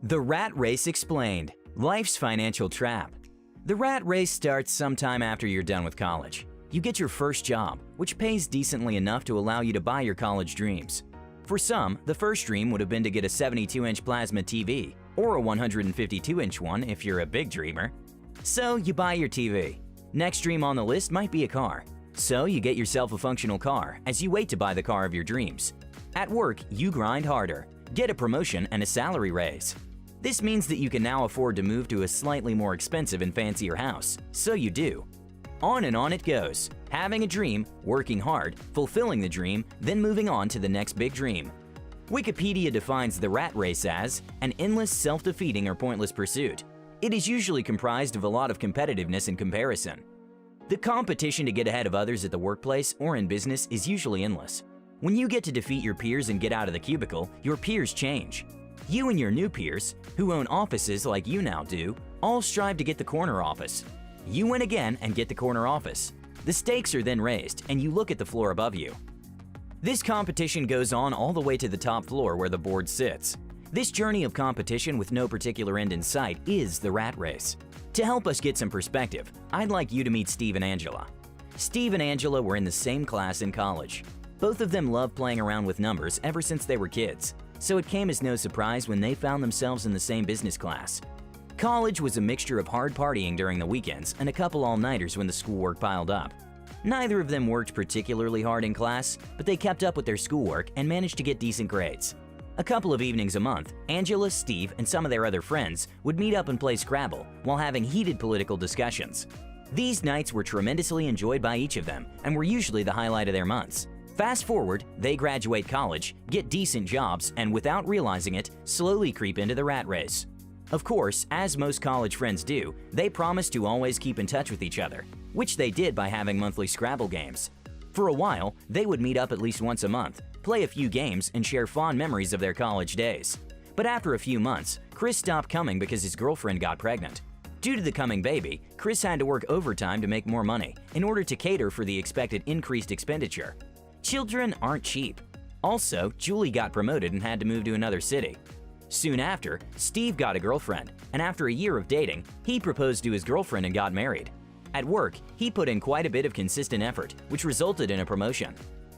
The Rat Race Explained – Life's Financial Trap. The rat race starts sometime after you're done with college. You get your first job, which pays decently enough to allow you to buy your college dreams. For some, the first dream would have been to get a 72-inch plasma TV, or a 152-inch one if you're a big dreamer. So you buy your TV. Next dream on the list might be a car. So you get yourself a functional car as you wait to buy the car of your dreams. At work, you grind harder, get a promotion and a salary raise. This means that you can now afford to move to a slightly more expensive and fancier house, so you do. On and on it goes, having a dream, working hard, fulfilling the dream, then moving on to the next big dream. Wikipedia defines the rat race as an endless, self-defeating or pointless pursuit. It is usually comprised of a lot of competitiveness and comparison. The competition to get ahead of others at the workplace or in business is usually endless. When you get to defeat your peers and get out of the cubicle, your peers change. You and your new peers, who own offices like you now do, all strive to get the corner office. You win again and get the corner office. The stakes are then raised and you look at the floor above you. This competition goes on all the way to the top floor where the board sits. This journey of competition with no particular end in sight is the rat race. To help us get some perspective, I'd like you to meet Steve and Angela. Steve and Angela were in the same class in college. Both of them loved playing around with numbers ever since they were kids, so it came as no surprise when they found themselves in the same business class. College was a mixture of hard partying during the weekends and a couple all-nighters when the schoolwork piled up. Neither of them worked particularly hard in class, but they kept up with their schoolwork and managed to get decent grades. A couple of evenings a month, Angela, Steve, and some of their other friends would meet up and play Scrabble while having heated political discussions. These nights were tremendously enjoyed by each of them and were usually the highlight of their months. Fast forward, they graduate college, get decent jobs, and without realizing it, slowly creep into the rat race. Of course, as most college friends do, they promise to always keep in touch with each other, which they did by having monthly Scrabble games. For a while, they would meet up at least once a month, play a few games, and share fond memories of their college days. But after a few months, Chris stopped coming because his girlfriend got pregnant. Due to the coming baby, Chris had to work overtime to make more money in order to cater for the expected increased expenditure. Children aren't cheap. Also, Julie got promoted and had to move to another city. Soon after, Steve got a girlfriend, and after a year of dating, he proposed to his girlfriend and got married. At work, he put in quite a bit of consistent effort, which resulted in a promotion.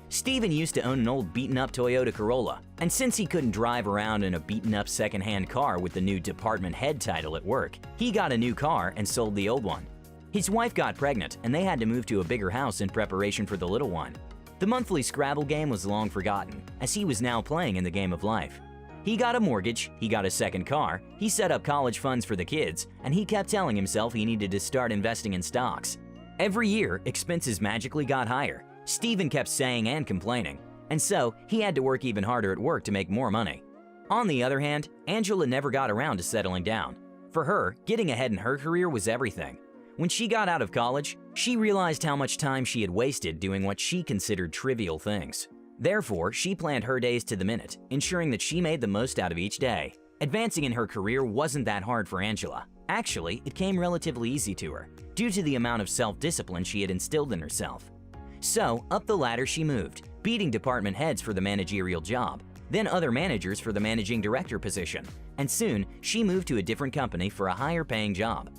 Steven used to own an old beaten-up Toyota Corolla, and since he couldn't drive around in a beaten-up second-hand car with the new department head title at work, he got a new car and sold the old one. His wife got pregnant, and they had to move to a bigger house in preparation for the little one. The monthly Scrabble game was long forgotten, as he was now playing in the game of life. He got a mortgage, he got a second car, he set up college funds for the kids, and he kept telling himself he needed to start investing in stocks. Every year, expenses magically got higher. Steven kept saying and complaining, and so he had to work even harder at work to make more money. On the other hand, Angela never got around to settling down. For her, getting ahead in her career was everything. When she got out of college, she realized how much time she had wasted doing what she considered trivial things. Therefore, she planned her days to the minute, ensuring that she made the most out of each day. Advancing in her career wasn't that hard for Angela. Actually, it came relatively easy to her, due to the amount of self-discipline she had instilled in herself. So, up the ladder she moved, beating department heads for the managerial job, then other managers for the managing director position, and soon she moved to a different company for a higher-paying job.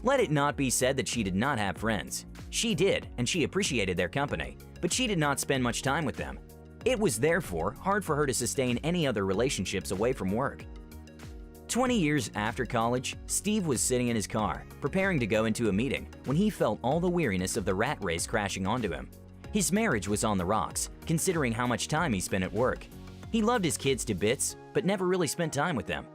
Let it not be said that she did not have friends. She did, and she appreciated their company, but she did not spend much time with them. It was therefore hard for her to sustain any other relationships away from work. 20 years after college, Steve was sitting in his car, preparing to go into a meeting when he felt all the weariness of the rat race crashing onto him. His marriage was on the rocks, considering how much time he spent at work. He loved his kids to bits, but never really spent time with them.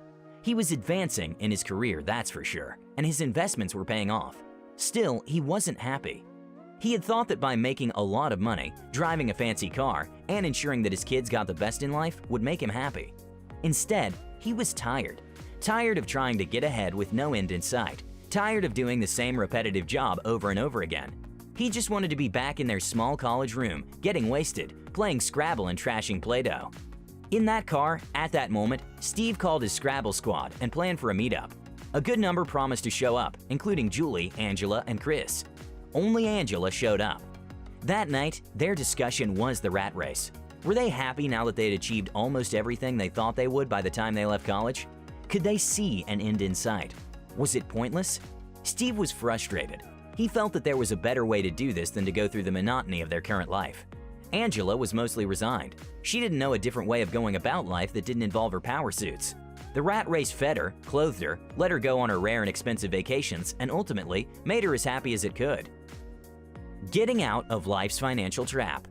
He was advancing in his career, that's for sure, and his investments were paying off. Still, he wasn't happy. He had thought that by making a lot of money, driving a fancy car, and ensuring that his kids got the best in life would make him happy. Instead, he was tired. Tired of trying to get ahead with no end in sight. Tired of doing the same repetitive job over and over again. He just wanted to be back in their small college room, getting wasted, playing Scrabble and trashing Play-Doh. In that car, at that moment, Steve called his Scrabble squad and planned for a meetup. A good number promised to show up, including Julie, Angela, and Chris. Only Angela showed up. That night, their discussion was the rat race. Were they happy now that they had achieved almost everything they thought they would by the time they left college? Could they see an end in sight? Was it pointless? Steve was frustrated. He felt that there was a better way to do this than to go through the monotony of their current life. Angela was mostly resigned. She didn't know a different way of going about life that didn't involve her power suits. The rat race fed her, clothed her, let her go on her rare and expensive vacations, and ultimately made her as happy as it could. Getting out of life's financial trap.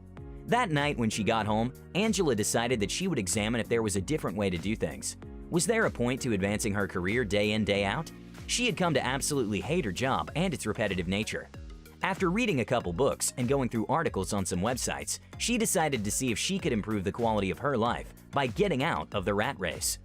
That night when she got home, Angela decided that she would examine if there was a different way to do things. Was there a point to advancing her career day in, day out? She had come to absolutely hate her job and its repetitive nature. After reading a couple books and going through articles on some websites, she decided to see if she could improve the quality of her life by getting out of the rat race.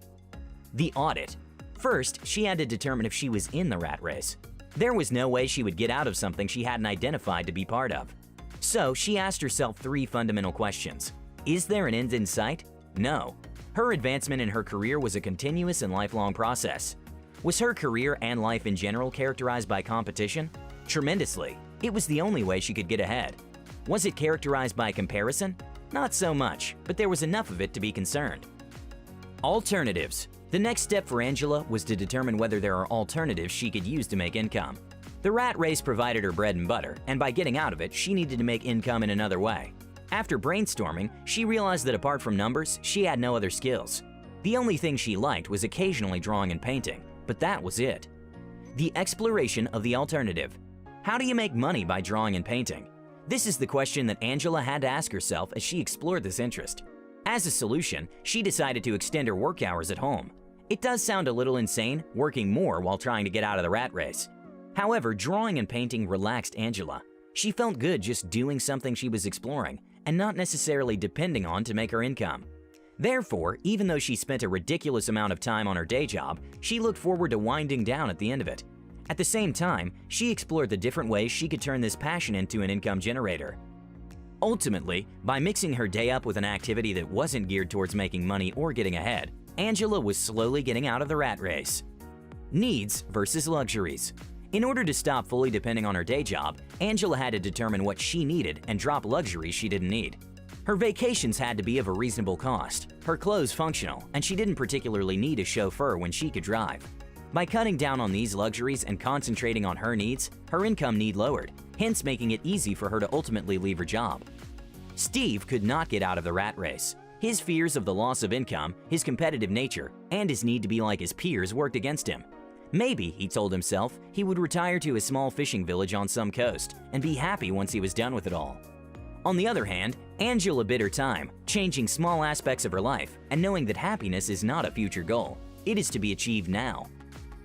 The audit. First, she had to determine if she was in the rat race. There was no way she would get out of something she hadn't identified to be part of. So she asked herself 3 fundamental questions. Is there an end in sight? No. Her advancement in her career was a continuous and lifelong process. Was her career and life in general characterized by competition? Tremendously. It was the only way she could get ahead. Was it characterized by comparison? Not so much, but there was enough of it to be concerned. Alternatives. The next step for Angela was to determine whether there are alternatives she could use to make income. The rat race provided her bread and butter, and by getting out of it, she needed to make income in another way. After brainstorming, she realized that apart from numbers, she had no other skills. The only thing she liked was occasionally drawing and painting, but that was it. The exploration of the alternative. How do you make money by drawing and painting? This is the question that Angela had to ask herself as she explored this interest. As a solution, she decided to extend her work hours at home. It does sound a little insane, working more while trying to get out of the rat race. However, drawing and painting relaxed Angela. She felt good just doing something she was exploring and not necessarily depending on to make her income. Therefore, even though she spent a ridiculous amount of time on her day job, she looked forward to winding down at the end of it. At the same time, she explored the different ways she could turn this passion into an income generator. Ultimately, by mixing her day up with an activity that wasn't geared towards making money or getting ahead, Angela was slowly getting out of the rat race. Needs versus luxuries. In order to stop fully depending on her day job, Angela had to determine what she needed and drop luxuries she didn't need. Her vacations had to be of a reasonable cost, her clothes functional, and she didn't particularly need a chauffeur when she could drive. By cutting down on these luxuries and concentrating on her needs, her income need lowered, hence making it easy for her to ultimately leave her job. Steve could not get out of the rat race. His fears of the loss of income, his competitive nature, and his need to be like his peers worked against him. Maybe, he told himself, he would retire to a small fishing village on some coast and be happy once he was done with it all. On the other hand, Angela bid her time, changing small aspects of her life and knowing that happiness is not a future goal. It is to be achieved now.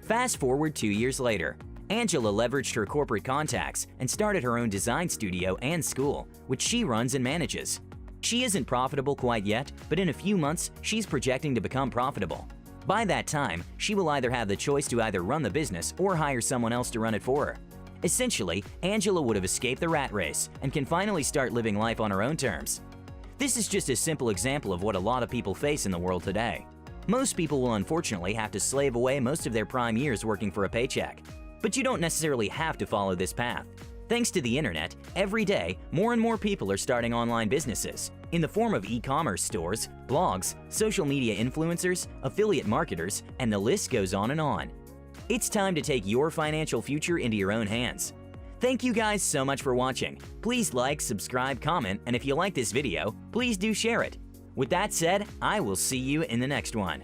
Fast forward 2 years later, Angela leveraged her corporate contacts and started her own design studio and school, which she runs and manages. She isn't profitable quite yet, but in a few months, she's projecting to become profitable. By that time, she will either have the choice to either run the business or hire someone else to run it for her. Essentially, Angela would have escaped the rat race and can finally start living life on her own terms. This is just a simple example of what a lot of people face in the world today. Most people will unfortunately have to slave away most of their prime years working for a paycheck. But you don't necessarily have to follow this path. Thanks to the internet, every day, more and more people are starting online businesses in the form of e-commerce stores, blogs, social media influencers, affiliate marketers, and the list goes on and on. It's time to take your financial future into your own hands. Thank you guys so much for watching. Please like, subscribe, comment, and if you like this video, please do share it. With that said, I will see you in the next one.